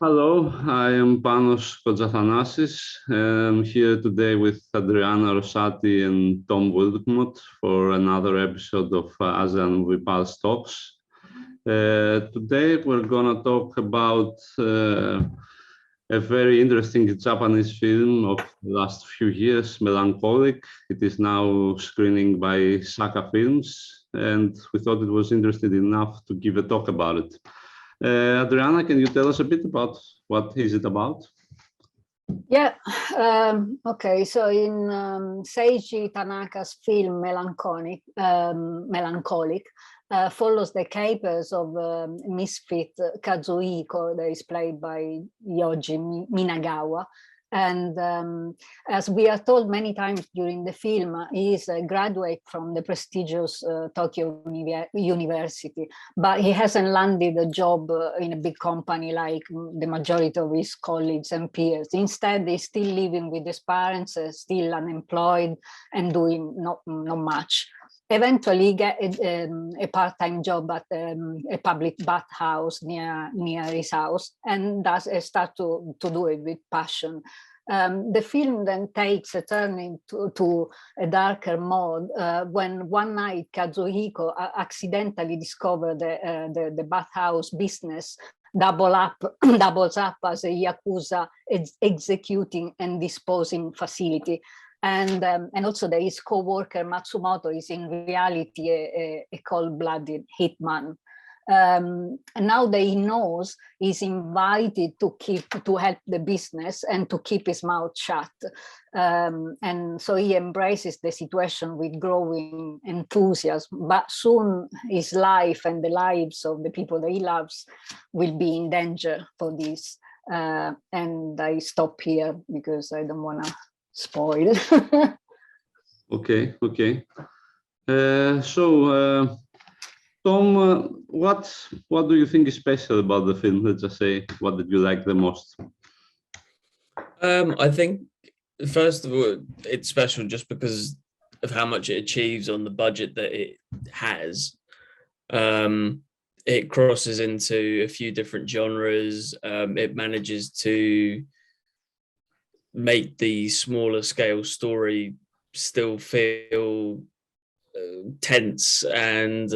Hello, I am Panos Kotzathanasis. I'm here today with Adriana, Rosati, and Tom Wilmot for another episode of ASEAN Movie Pulse Talks. Today we're going to talk about a very interesting Japanese film of the last few years, Melancholic. It is now screening by Sakka Films, and we thought it was interesting enough to give a talk about it. Adriana, can you tell us a bit about what is it about? Yeah, okay, so in Seiji Tanaka's film Melancholic follows the capers of misfit Kazuhiko, that is played by Yoji Minagawa. And as we are told many times during the film, he is a graduate from the prestigious Tokyo University, but he hasn't landed a job in a big company like the majority of his colleagues and peers. Instead, he's still living with his parents, still unemployed and doing not much. Eventually, he get a part-time job at a public bathhouse near his house, and thus start to do it with passion. The film then takes a turn into a darker mode when one night Kazuhiko accidentally discovered the bathhouse business doubles up as a yakuza executing and disposing facility. And also his co-worker Matsumoto is in reality a cold-blooded hitman. And now that he knows, he's invited to help the business and to keep his mouth shut. And so he embraces the situation with growing enthusiasm, but soon his life and the lives of the people that he loves will be in danger for this. And I stop here because I don't want to spoil. Okay. So Tom, what do you think is special about the film? Let's just say, what did you like the most? I think, first of all, it's special just because of how much it achieves on the budget that it has. It crosses into a few different genres. It manages to make the smaller scale story still feel tense, and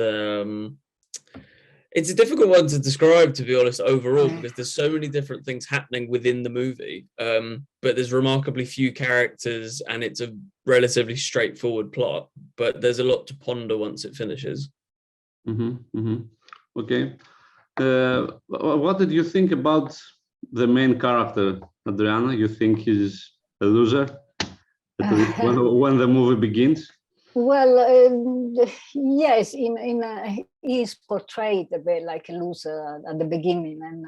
it's a difficult one to describe, to be honest, overall, because there's so many different things happening within the movie, but there's remarkably few characters, and it's a relatively straightforward plot, but there's a lot to ponder once it finishes. Okay. What did you think about the main character, Adriana? You think he's a loser when the movie begins? Well, yes, he's portrayed a bit like a loser at the beginning, and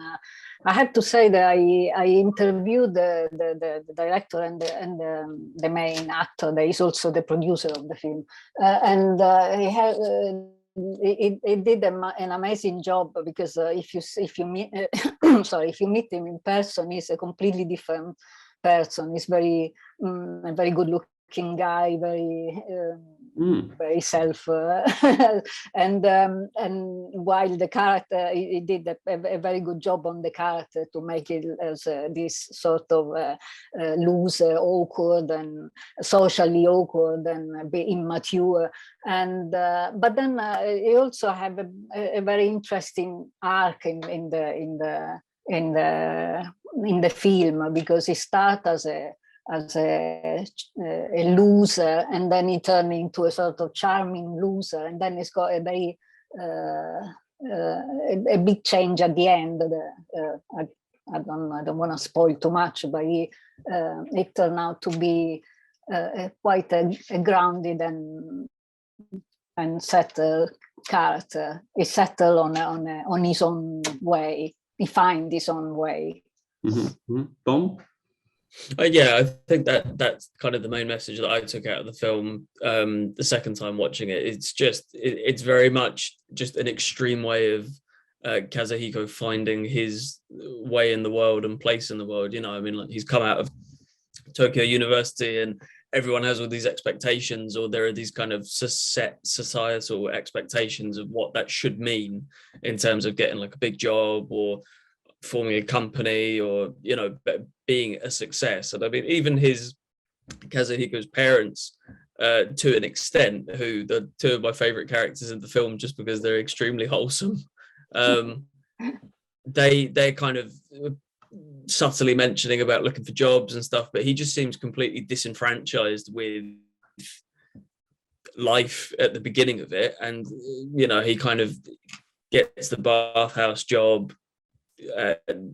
I have to say that I interviewed the director and the main actor that is also the producer of the film, and he did an amazing job, because if you meet if you meet him in person, he's a completely different person. He's a very good looking guy, very self and while the character, he did a very good job on the character to make it as this sort of loser, awkward and socially awkward and a bit immature, and but then he also have a very interesting arc in the film, because he starts as a loser, and then he turned into a sort of charming loser, and then it's got a very a big change at the end. I don't want to spoil too much, but it turned out to be quite a grounded and settled character. He settled on his own way. He finds his own way. Tom? Yeah, I think that's kind of the main message that I took out of the film the second time watching it. It's very much just an extreme way of Kazuhiko finding his way in the world and place in the world. You know, I mean, like, he's come out of Tokyo University and everyone has all these expectations, or there are these kind of set societal expectations of what that should mean in terms of getting like a big job or forming a company or, being a success. And I mean, even Kazuhiko's parents, to an extent, who the two of my favorite characters in the film, just because they're extremely wholesome, they're kind of subtly mentioning about looking for jobs and stuff, but he just seems completely disenfranchised with life at the beginning of it. And he kind of gets the bathhouse job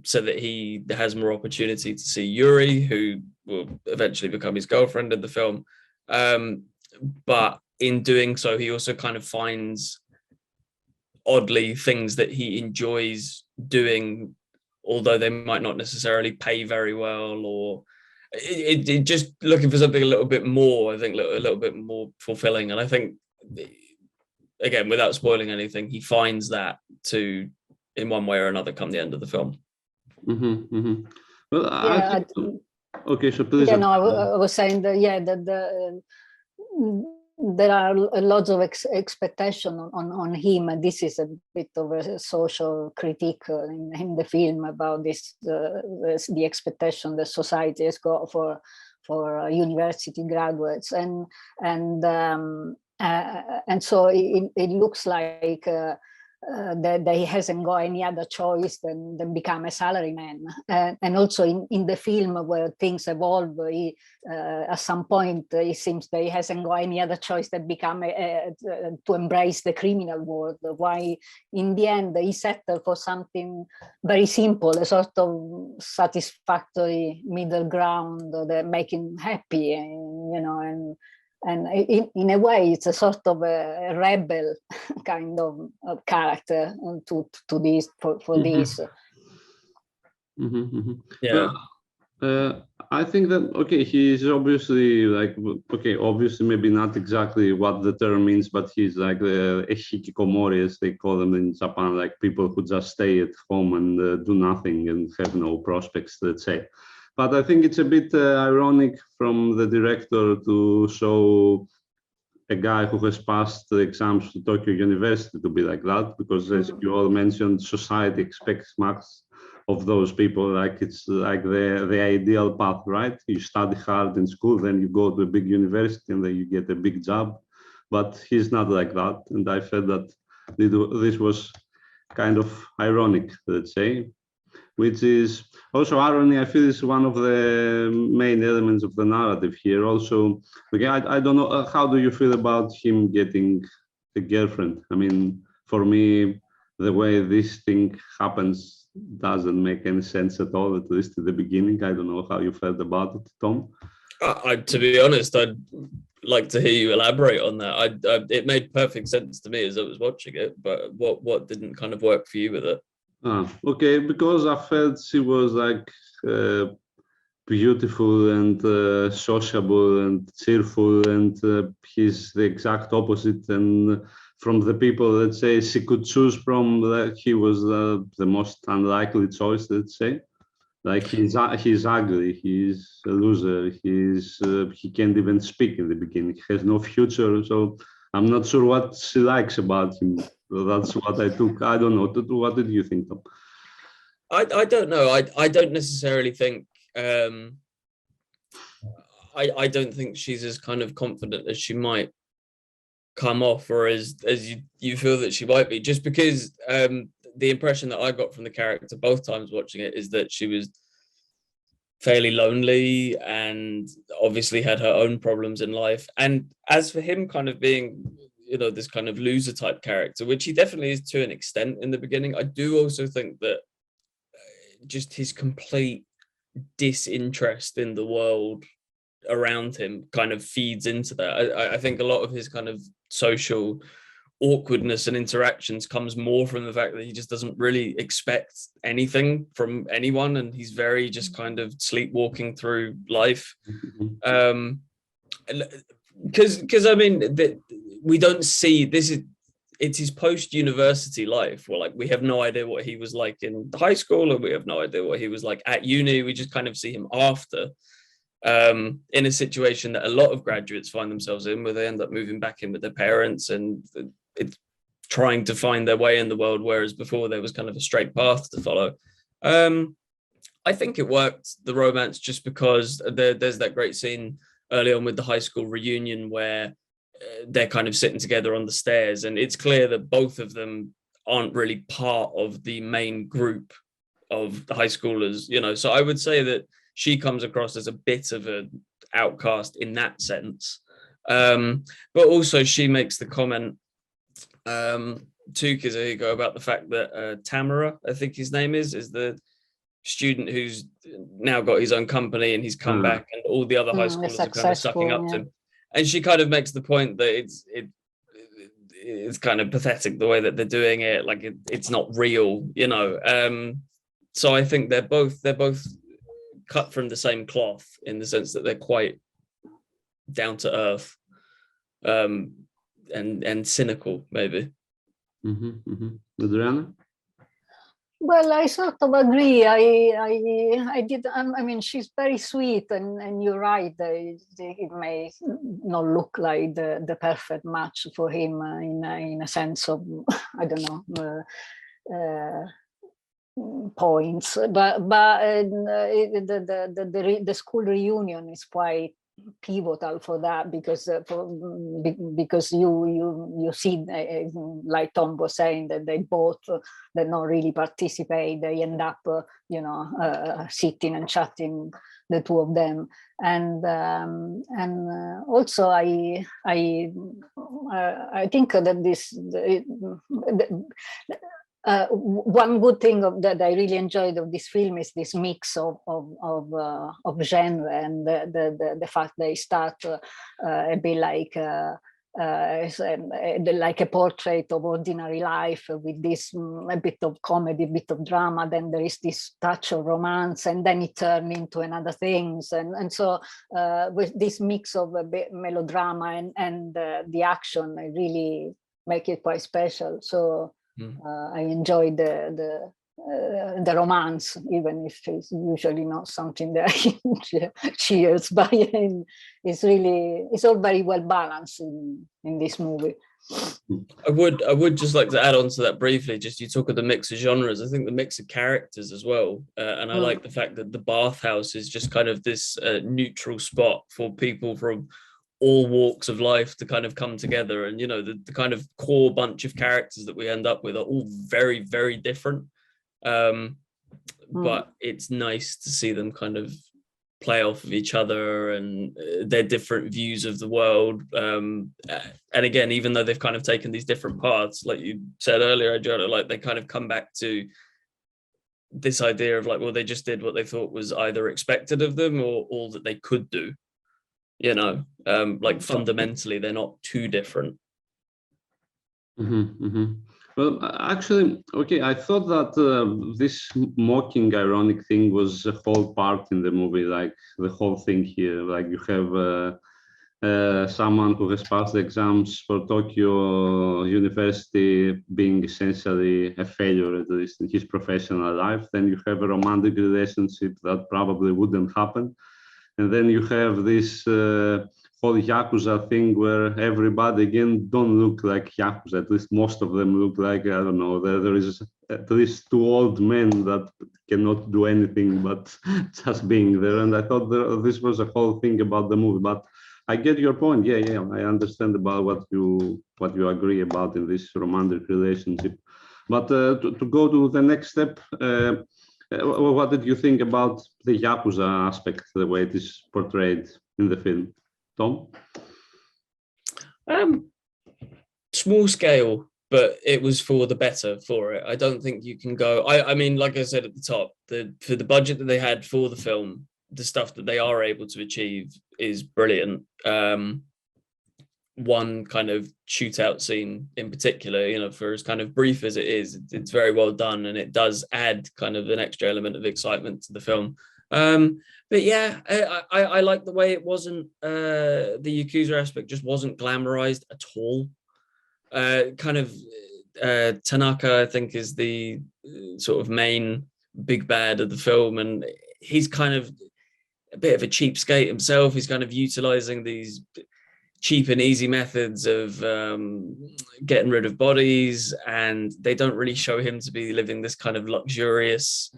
so that he has more opportunity to see Yuri, who will eventually become his girlfriend in the film. But in doing so, he also kind of finds oddly things that he enjoys doing, although they might not necessarily pay very well, or it just looking for something a little bit more, I think, a little bit more fulfilling. And I think, again, without spoiling anything, he finds that to, in one way or another, come the end of the film. Mm-hmm, mm-hmm. Well, Yeah, okay, so please. Yeah, no, I was saying that, yeah, there are lots of expectation on him, and this is a bit of a social critique in the film about this, the expectation that society has got for university graduates, and so it looks like that he hasn't got any other choice than become a salaryman. And also in the film where things evolve, at some point it seems that he hasn't got any other choice than become to embrace the criminal world. Why in the end he settled for something very simple, a sort of satisfactory middle ground that make him happy, and in a way, it's a sort of a rebel kind of character to this for this. Mm-hmm, mm-hmm. Yeah. I think that, okay, he's obviously obviously maybe not exactly what the term means, but he's like a hikikomori, as they call them in Japan, like people who just stay at home and do nothing and have no prospects, let's say. But I think it's a bit ironic from the director to show a guy who has passed the exams to Tokyo University to be like that, because as you all mentioned, society expects much of those people, like it's like the ideal path, right? You study hard in school, then you go to a big university and then you get a big job. But he's not like that. And I felt that this was kind of ironic, let's say, which is also irony. I feel is one of the main elements of the narrative here. Also, okay, I don't know, how do you feel about him getting a girlfriend? I mean, for me, the way this thing happens doesn't make any sense at all, at least at the beginning. I don't know how you felt about it, Tom. To be honest, I'd like to hear you elaborate on that. It made perfect sense to me as I was watching it, but what didn't kind of work for you with it? Okay, because I felt she was like beautiful and sociable and cheerful, and he's the exact opposite. And from the people, let's say, she could choose from, he was the most unlikely choice, let's say. Like he's ugly, he's a loser, he can't even speak in the beginning, he has no future. So I'm not sure what she likes about him. That's what I took. I don't know. What did you think, Tom? I don't know. I don't necessarily think. I don't think she's as kind of confident as she might come off, or as you feel that she might be. Just because the impression that I got from the character both times watching it is that she was fairly lonely and obviously had her own problems in life. And as for him kind of being, this kind of loser type character, which he definitely is to an extent in the beginning, I do also think that just his complete disinterest in the world around him kind of feeds into that. I think a lot of his kind of social awkwardness and interactions comes more from the fact that he just doesn't really expect anything from anyone, and he's very just kind of sleepwalking through life. Because I mean, we don't see this. It's his post-university life. Well, like we have no idea what he was like in high school, or we have no idea what he was like at uni. We just kind of see him after, in a situation that a lot of graduates find themselves in, where they end up moving back in with their parents and it's trying to find their way in the world, whereas before there was kind of a straight path to follow. I think it worked, the romance, just because there's that great scene early on with the high school reunion where they're kind of sitting together on the stairs, and it's clear that both of them aren't really part of the main group of high schoolers, So I would say that she comes across as a bit of an outcast in that sense. But also she makes the comment to Kazuhiko about the fact that Tamara, I think his name is the student who's now got his own company, and he's come back, and all the other high schoolers are kind of sucking up to him. And she kind of makes the point that it's kind of pathetic the way that they're doing it, like it's not real, So I think they're both cut from the same cloth in the sense that they're quite down to earth, and cynical, maybe. Adriana? Well, I sort of agree. I did. I mean, she's very sweet, and you're right. It may not look like the perfect match for him in a sense of, I don't know, points. But the school reunion is quite pivotal for that, because you see, like Tom was saying, that they both they not really participate. They end up sitting and chatting, the two of them, and also I think that one good thing that I really enjoyed of this film is this mix of genre, and the fact they start a bit like a portrait of ordinary life with this a bit of comedy, a bit of drama. Then there is this touch of romance, and then it turns into another things. And so with this mix of a bit melodrama and the action, I really make it quite special. So I enjoyed the romance, even if it's usually not something that I cheers by. It's all very well balanced in this movie. I would just like to add on to that briefly. Just, you talk of the mix of genres. I think the mix of characters as well, and I like the fact that the bathhouse is just kind of this neutral spot for people from all walks of life to kind of come together. And the kind of core bunch of characters that we end up with are all very, very different, but it's nice to see them kind of play off of each other and their different views of the world, and again, even though they've kind of taken these different paths, like you said earlier, Adriana, like they kind of come back to this idea of like, well, they just did what they thought was either expected of them or all that they could do. Like fundamentally, they're not too different. Well, actually, okay, I thought that this mocking, ironic thing was a whole part in the movie, like the whole thing here. Like you have someone who has passed the exams for Tokyo University being essentially a failure, at least in his professional life. Then you have a romantic relationship that probably wouldn't happen. And then you have this whole yakuza thing where everybody again don't look like yakuza. At least most of them look like, I don't know, there is at least two old men that cannot do anything but just being there. And I thought this was a whole thing about the movie. But I get your point. Yeah, I understand about what you agree about in this romantic relationship. But to go to the next step. What did you think about the yakuza aspect, the way it is portrayed in the film, Tom? Small scale, but it was for the better for it. I don't think you can go. I mean, like I said at the top, for the budget that they had for the film, the stuff that they are able to achieve is brilliant. One kind of shootout scene in particular, for as kind of brief as it is, it's very well done, and it does add kind of an extra element of excitement to the film. But yeah, I like the way it wasn't, the yakuza aspect just wasn't glamorized at all. Tanaka, I think, is the sort of main big bad of the film, and he's kind of a bit of a cheapskate himself. He's kind of utilizing these cheap and easy methods of getting rid of bodies, and they don't really show him to be living this kind of luxurious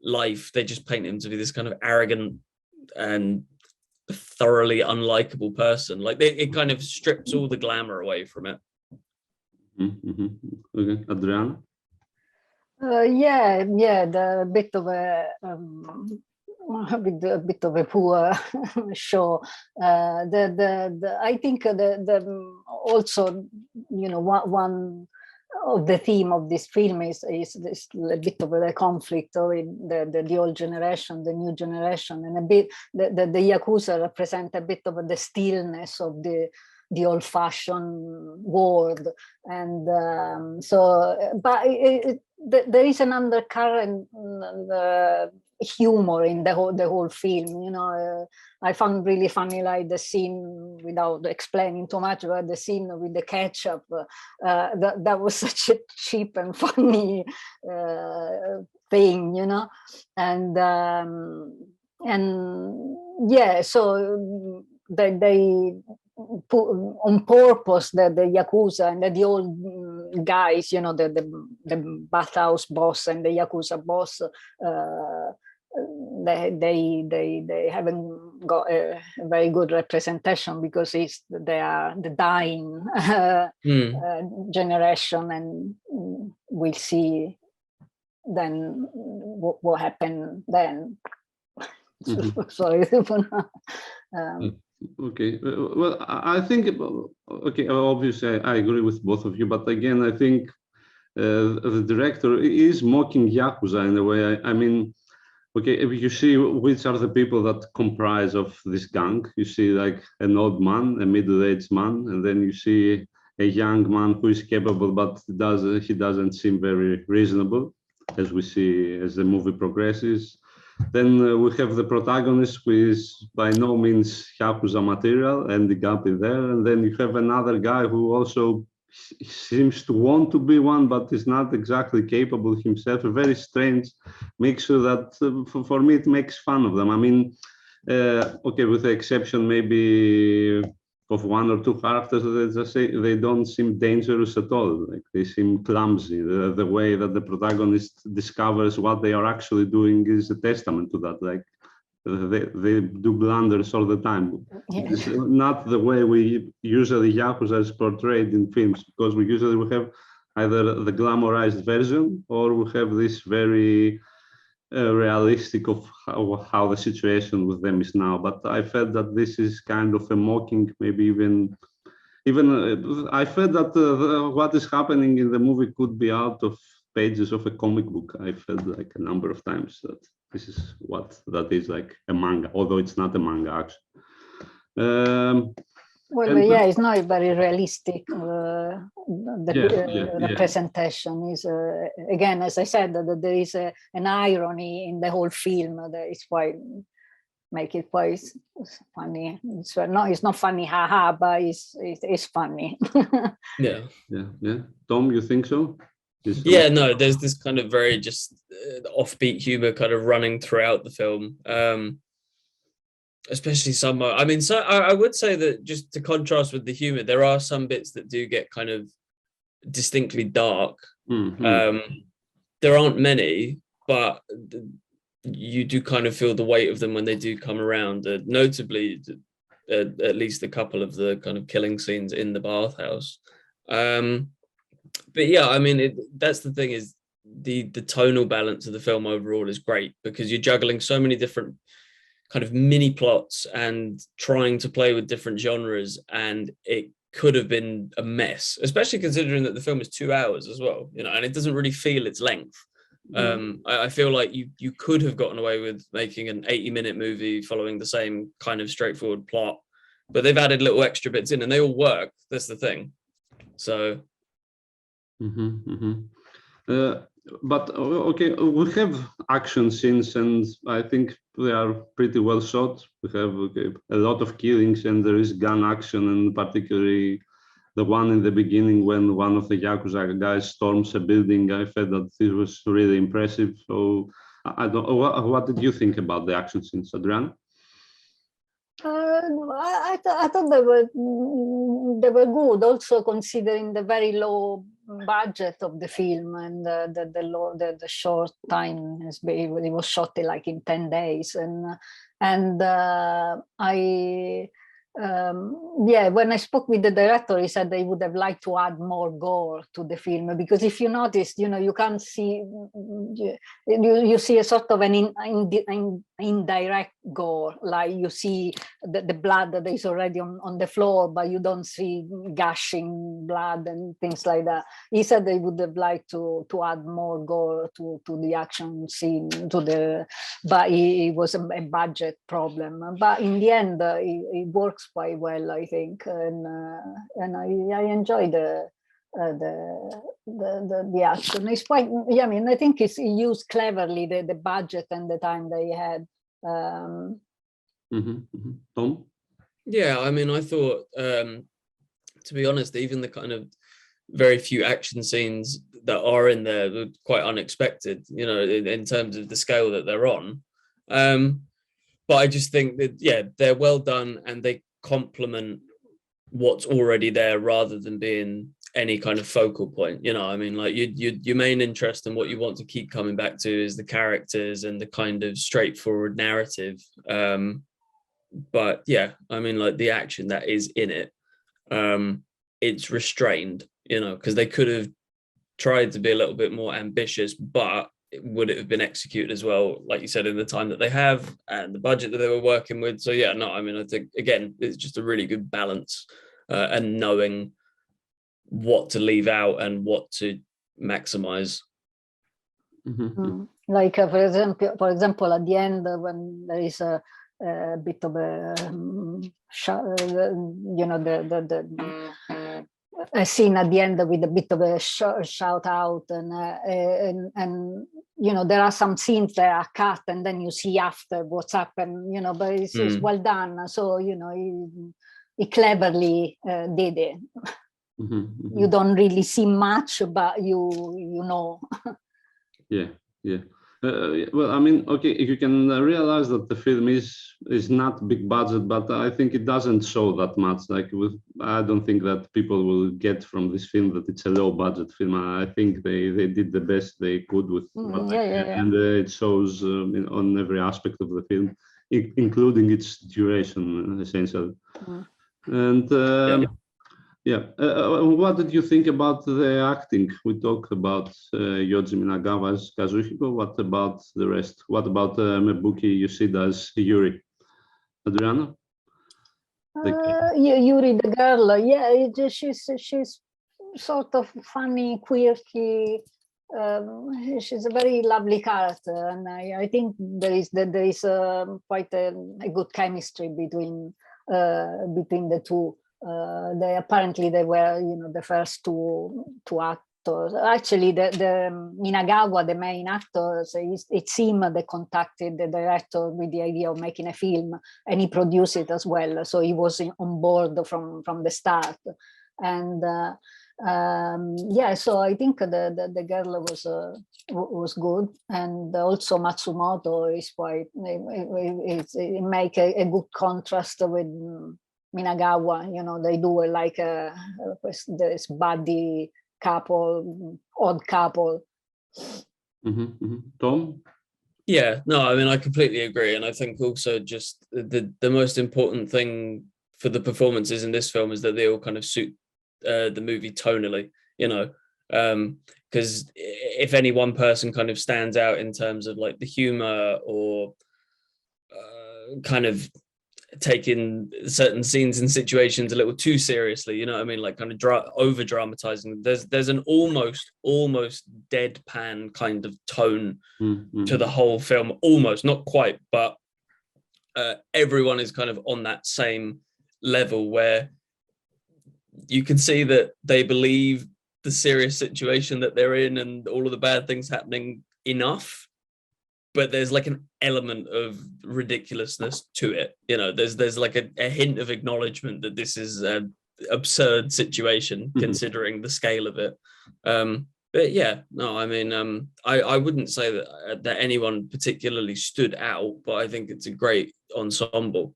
life, they just paint him to be this kind of arrogant and thoroughly unlikable person. Like it kind of strips all the glamour away from it. Okay, Adriana? The bit of a bit of a poor show. I think also, you know, one of the theme of this film is this a bit of a conflict in the old generation, the new generation, and a bit the yakuza represent a bit of the stillness of the old-fashioned world, and but there is an undercurrent humor in the whole film. You know, I found really funny, like the scene, without explaining too much, but the scene with the ketchup. That was such a cheap and funny thing, you know, and yeah, so they put on purpose the yakuza and the old guys, you know, the bathhouse boss and the yakuza boss. They haven't got a very good representation because they are the dying generation, and we'll see then what happened then. Sorry. Okay, well, I think, okay, obviously I agree with both of you, but again, I think the director is mocking yakuza in a way. I mean, okay, if you see which are the people that comprise of this gang, you see like an old man, a middle-aged man, and then you see a young man who is capable, but he doesn't seem very reasonable, as we see as the movie progresses. Then we have the protagonist, who is by no means yakuza material, ending up in there, and then you have another guy who also seems to want to be one, but is not exactly capable himself. A very strange mixture that, for me, it makes fun of them. I mean, okay, with the exception maybe of one or two characters, let's just say they don't seem dangerous at all. Like they seem clumsy. The way that the protagonist discovers what they are actually doing is a testament to that. Like they do blunders all the time. Yeah. It's not the way we usually yakuza is portrayed in films, because we usually have either the glamorized version or we have this very realistic of how the situation with them is now. But I felt that this is kind of a mocking, maybe even I felt that what is happening in the movie could be out of pages of a comic book. I felt like a number of times that this is what that is, like a manga, although it's not a manga actually. Well, yeah, it's not very realistic. Representation is, again, as I said, that there is an irony in the whole film that is quite, make it quite funny. It's not funny, haha, but it's funny. Yeah. Tom, you think so? Yeah, no, there's this kind of very just offbeat humor kind of running throughout the film. Especially some, I mean, so I would say that just to contrast with the humor, there are some bits that do get kind of distinctly dark. There aren't many, but you do kind of feel the weight of them when they do come around. Notably, at least a couple of the kind of killing scenes in the bathhouse. But yeah, I mean, that's the thing, is the tonal balance of the film overall is great, because you're juggling so many different kind of mini plots and trying to play with different genres, and it could have been a mess, especially considering that the film is 2 hours as well, you know, and it doesn't really feel its length. I feel like you could have gotten away with making an 80-minute movie following the same kind of straightforward plot, but they've added little extra bits in and they all work. That's the thing. So but okay, we have action scenes, and I think they are pretty well shot. We have a lot of killings, and there is gun action, and particularly the one in the beginning when one of the yakuza guys storms a building. I felt that this was really impressive. So I don't. What did you think about the action scenes, Adriana? I thought they were good, also considering the very low budget of the film and the short time, it was shot like in 10 days, and when I spoke with the director, he said they would have liked to add more gore to the film, because if you noticed, you can't see, you see a sort of an indirect gore, like you see the blood that is already on the floor, but you don't see gushing blood and things like that. He said they would have liked to add more gore to the action scene, but it was a budget problem. But in the end, it works quite well, I think, and I enjoy the action. It's quite, I mean, I think it's used cleverly, the budget and the time they had. Tom? Yeah, I mean, I thought, to be honest, even the kind of very few action scenes that are in there were quite unexpected, in terms of the scale that they're on. But I just think that, yeah, they're well done and they complement what's already there rather than being any kind of focal point. I mean, like your main interest and what you want to keep coming back to is the characters and the kind of straightforward narrative. But yeah, I mean, like the action that is in it, it's restrained, because they could have tried to be a little bit more ambitious, but would it have been executed as well, like you said, in the time that they have and the budget that they were working with? So yeah, no, I mean, I think again, it's just a really good balance, and knowing what to leave out and what to maximize. Like for example, at the end, when there is a bit of a a scene at the end with a bit of a shout out, and there are some scenes that are cut and then you see after what's happened, but it's well done. So he cleverly did it. You don't really see much, but you know. Yeah. Well, I mean, okay, you can realize that the film is not big budget, but I think it doesn't show that much. I don't think that people will get from this film that it's a low budget film. I think they did the best they could with what they had, and it shows on every aspect of the film, including its duration, essentially. And what did you think about the acting? We talked about Yoji Minagawa's Kazuhiko. What about the rest? What about Mebuki Yoshida's Yuri? Adriana? Yuri, the girl, she's sort of funny, quirky. She's a very lovely character, and I think there is quite a good chemistry between the two. They were, the first two actors. Actually, the Minagawa, the main actor, it's him that contacted the director with the idea of making a film, and he produced it as well. So he was on board from the start, and so I think the girl was good, and also Matsumoto is quite. It make a good contrast with Minagawa. They do like this buddy couple, odd couple. Tom? Yeah, no, I mean, I completely agree. And I think also just the most important thing for the performances in this film is that they all kind of suit the movie tonally, because if any one person kind of stands out in terms of like the humor or kind of taking certain scenes and situations a little too seriously, like kind of over dramatizing, there's an almost deadpan kind of tone to the whole film, almost, not quite, but everyone is kind of on that same level where you can see that they believe the serious situation that they're in and all of the bad things happening enough, but there's like an element of ridiculousness to it. There's like a hint of acknowledgement that this is an absurd situation considering the scale of it. But yeah, no, I mean, I wouldn't say that anyone particularly stood out, but I think it's a great ensemble.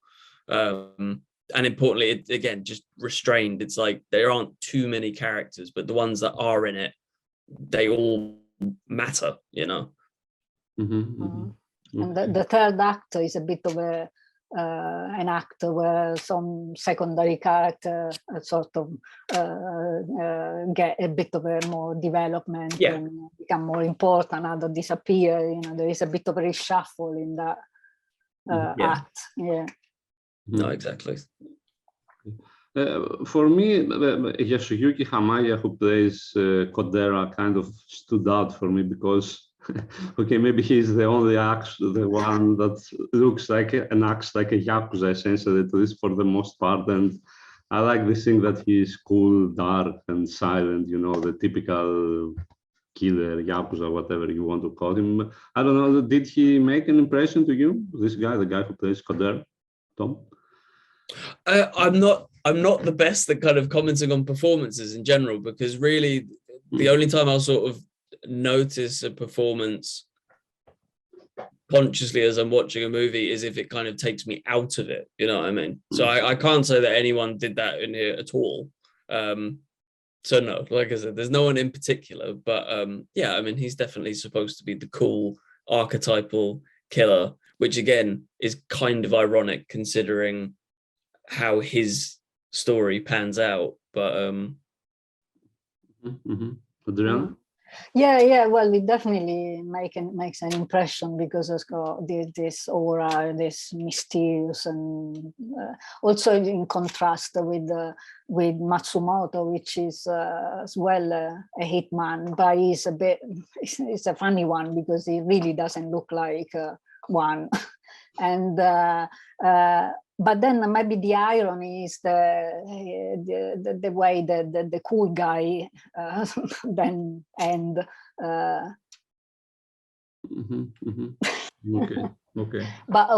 and importantly, it, again, just restrained. It's like there aren't too many characters, but the ones that are in it, they all matter, you know. And the third act is a bit of an act where some secondary character sort of get a bit of a more development and become more important, other disappear. You know, there is a bit of a reshuffle in that act. Yeah. No, exactly. For me, Yasuyuki Hamaya, who plays Kodera, kind of stood out for me because, okay, maybe he's the only the one that looks like and acts like a yakuza, essentially, at least for the most part. And I like this thing that he's cool, dark, and silent. You know, the typical killer, yakuza, whatever you want to call him. I don't know. Did he make an impression to you? This guy, the guy who plays Kodera, Tom? I'm not the best at kind of commenting on performances in general, because really the only time I'll sort of notice a performance consciously as I'm watching a movie is if it kind of takes me out of it, you know what I mean? So I can't say that anyone did that in here at all. So no, like I said, there's no one in particular, but yeah, I mean, he's definitely supposed to be the cool archetypal killer, which again is kind of ironic considering how his story pans out. But Adriana? Yeah, well, it definitely makes an impression because it's got this aura, this mysterious, and also in contrast with Matsumoto, which is as well a hitman, but he's it's a funny one because he really doesn't look like one. And but then maybe the irony is the way that the cool guy then end. Okay. But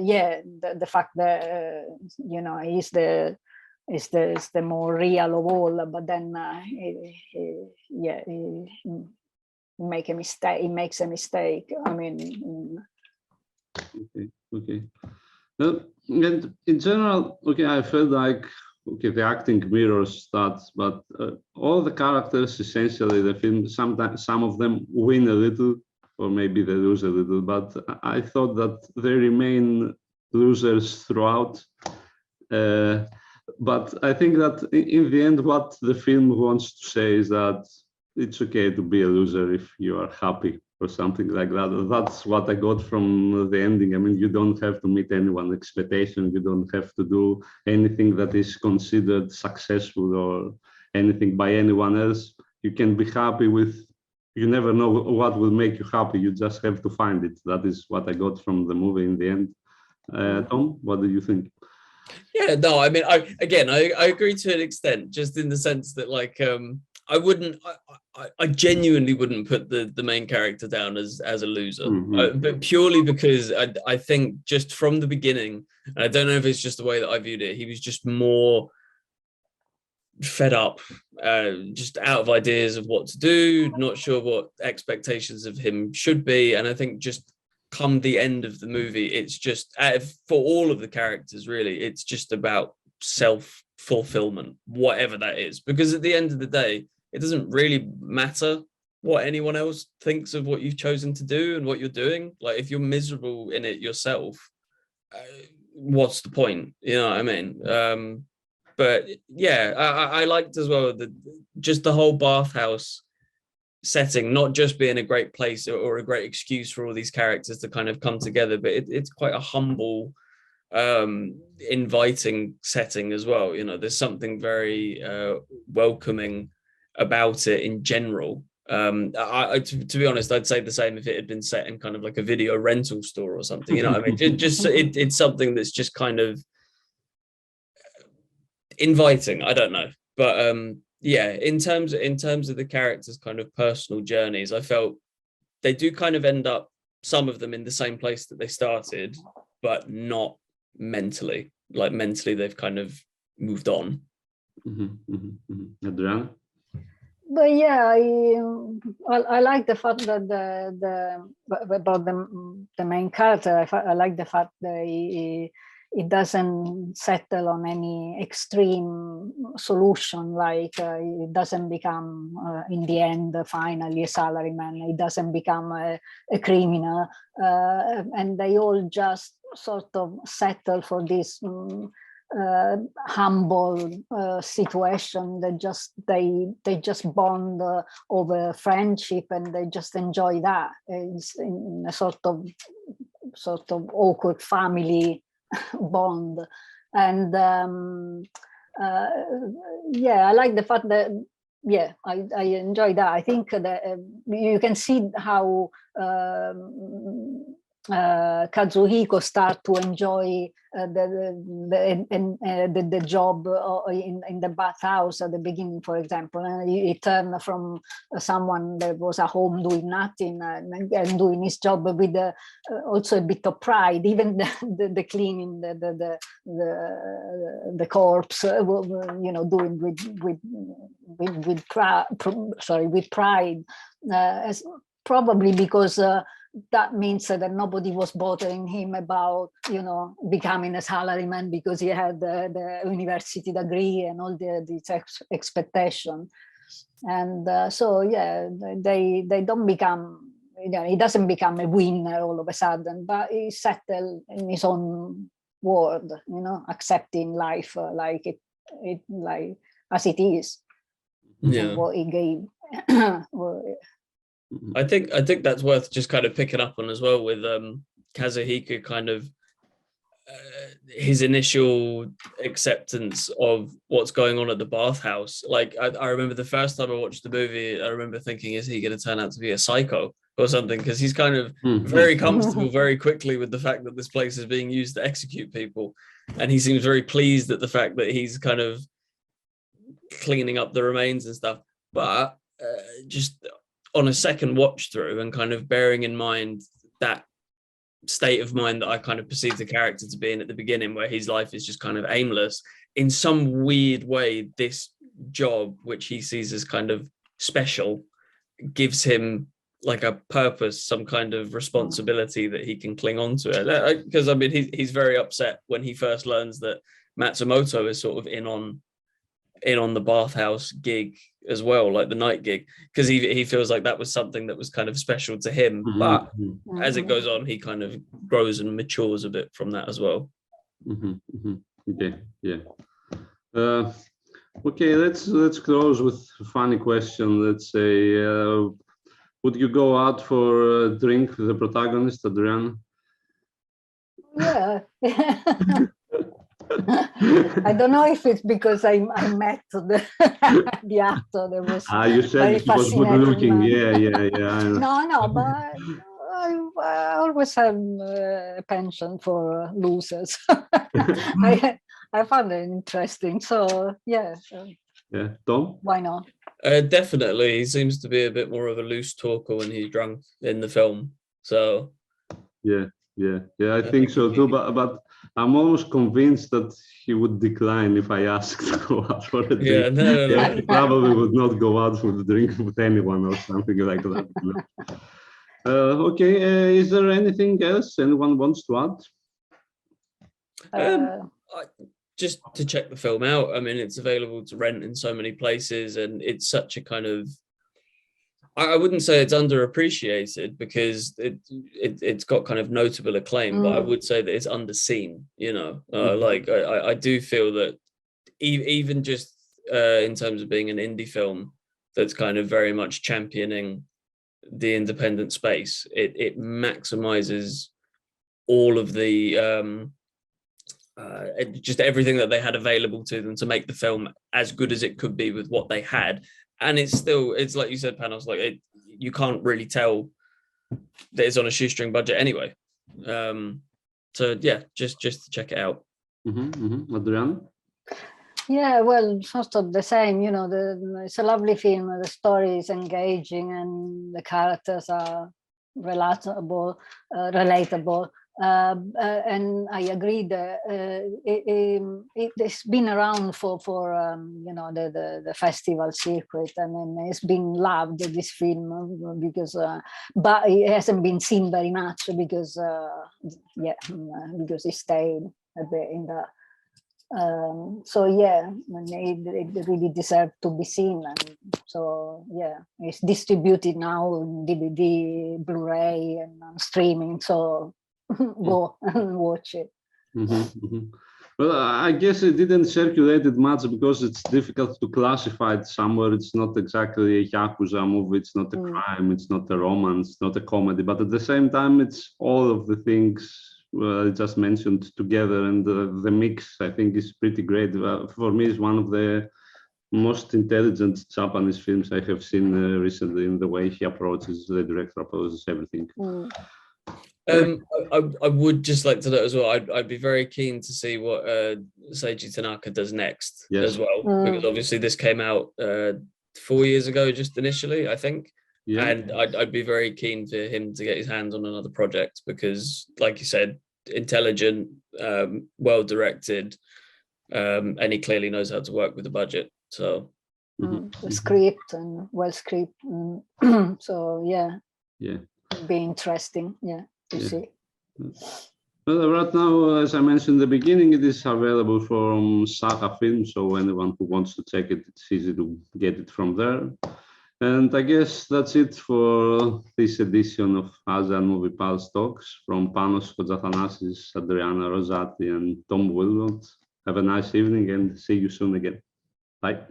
yeah, the fact that you know he's the more real of all, but then he make a mistake. He makes a mistake. I mean. Okay. And in general, okay, I felt like the acting mirrors that, but all the characters essentially the film, sometimes some of them win a little, or maybe they lose a little. But I thought that they remain losers throughout. But I think that in the end, what the film wants to say is that it's okay to be a loser if you are happy, or something like that. That's what I got from the ending. I mean, you don't have to meet anyone's expectation. You don't have to do anything that is considered successful or anything by anyone else. You can be happy with, you never know what will make you happy. You just have to find it. That is what I got from the movie in the end. Tom, what do you think? Yeah, no, I mean, I agree to an extent, just in the sense that like, I genuinely wouldn't put the main character down as a loser, but purely because I think just from the beginning, and I don't know if it's just the way that I viewed it, he was just more fed up, just out of ideas of what to do, not sure what expectations of him should be. And I think just come the end of the movie, it's just, for all of the characters really, it's just about self-fulfillment, whatever that is, because at the end of the day, it doesn't really matter what anyone else thinks of what you've chosen to do and what you're doing. Like, if you're miserable in it yourself, what's the point? You know what I mean? But yeah, I liked as well just the whole bathhouse setting, not just being a great place or a great excuse for all these characters to kind of come together, but it's quite a humble, inviting setting as well. You know, there's something very welcoming about it in general. To be honest, I'd say the same if it had been set in kind of like a video rental store or something. You know what I mean? It's something that's just kind of inviting. I don't know, but yeah, in terms of the characters' kind of personal journeys, I felt they do kind of end up, some of them, in the same place that they started, but not mentally. Like, mentally, they've kind of moved on. Adriana? But yeah, I like the fact that about the main character. I like the fact that it doesn't settle on any extreme solution, like it doesn't become in the end finally a salaryman, it doesn't become a criminal, and they all just sort of settle for this humble situation. They just bond over friendship, and they just enjoy that. It's in a sort of awkward family bond. And yeah, I like the fact that, yeah, I enjoy that. I think that you can see how Kazuhiko start to enjoy the job in the bathhouse at the beginning, for example. And he turned from someone that was at home doing nothing and doing his job with also a bit of pride. Even the cleaning the corpse, doing with pride, as probably because that means that nobody was bothering him about, becoming a salaryman because he had the university degree and all this expectation. And so, yeah, they don't become, he doesn't become a winner all of a sudden, but he settled in his own world, accepting life like it as it is. Yeah. What he gave. I think that's worth just kind of picking up on as well with Kazuhiko, kind of his initial acceptance of what's going on at the bathhouse. Like I remember the first time I watched the movie, I remember thinking, is he going to turn out to be a psycho or something? Because he's kind of very comfortable very quickly with the fact that this place is being used to execute people, and he seems very pleased at the fact that he's kind of cleaning up the remains and stuff. But just on a second watch through and kind of bearing in mind that state of mind that I kind of perceived the character to be in at the beginning, where his life is just kind of aimless, in some weird way, this job, which he sees as kind of special, gives him like a purpose, some kind of responsibility that he can cling on to it. Because I mean, he's very upset when he first learns that Matsumoto is sort of in on the bathhouse gig as well, like the night gig, because he feels like that was something that was kind of special to him. But as it goes on, he kind of grows and matures a bit from that as well. Okay, yeah. Okay, let's close with a funny question. Let's say, would you go out for a drink with the protagonist, Adriana? Yeah. I don't know if it's because I met the actor that was you said he was good looking. Yeah. No, but I always have a penchant for losers. I found it interesting. So yeah. Yeah, Tom? Why not? Definitely, he seems to be a bit more of a loose talker when he's drunk in the film. So yeah, I think so too. But I'm almost convinced that he would decline if I asked to go out for a drink. Yeah, no. He probably would not go out for the drink with anyone or something like that. Okay, is there anything else anyone wants to add? Just to check the film out. I mean, it's available to rent in so many places, and it's such a kind of, I wouldn't say it's underappreciated because it's got kind of notable acclaim, but I would say that it's underseen, like I do feel that even just in terms of being an indie film that's kind of very much championing the independent space, it maximizes all of the just everything that they had available to them to make the film as good as it could be with what they had. And it's like you said, Panos, like you can't really tell that it's on a shoestring budget anyway. So yeah, just to check it out. Adriana? Yeah, well, sort of the same. It's a lovely film. The story is engaging and the characters are relatable. And I agree that it's been around for you know, the festival circuit, and then it's been loved, this film, because but it hasn't been seen very much because yeah, because it stayed a bit in the so yeah, it really deserved to be seen, and so yeah, it's distributed now on DVD, Blu-ray, and on streaming, so go and watch it. Well, I guess it didn't circulate it much because it's difficult to classify it somewhere. It's not exactly a yakuza movie, it's not a crime, it's not a romance, it's not a comedy, but at the same time, it's all of the things I just mentioned together, and the mix, I think, is pretty great. For me, it's one of the most intelligent Japanese films I have seen recently, in the way he approaches, the director approaches everything. I would just like to know as well, I'd be very keen to see what Seiji Tanaka does next as well, because obviously this came out 4 years ago, just initially, I think. Yeah. And I'd be very keen for him to get his hands on another project because, like you said, intelligent, well-directed, and he clearly knows how to work with the budget. So the script and well script. So yeah, it'd be interesting, to see. Well, right now, as I mentioned in the beginning, it is available from Sakka Film, so anyone who wants to check it, it's easy to get it from there. And I guess that's it for this edition of ASEAN Movie Pulse Talks from Panos Kotzathanasis, Adriana, Rosati, and Tom Wilmot. Have a nice evening and see you soon again. Bye.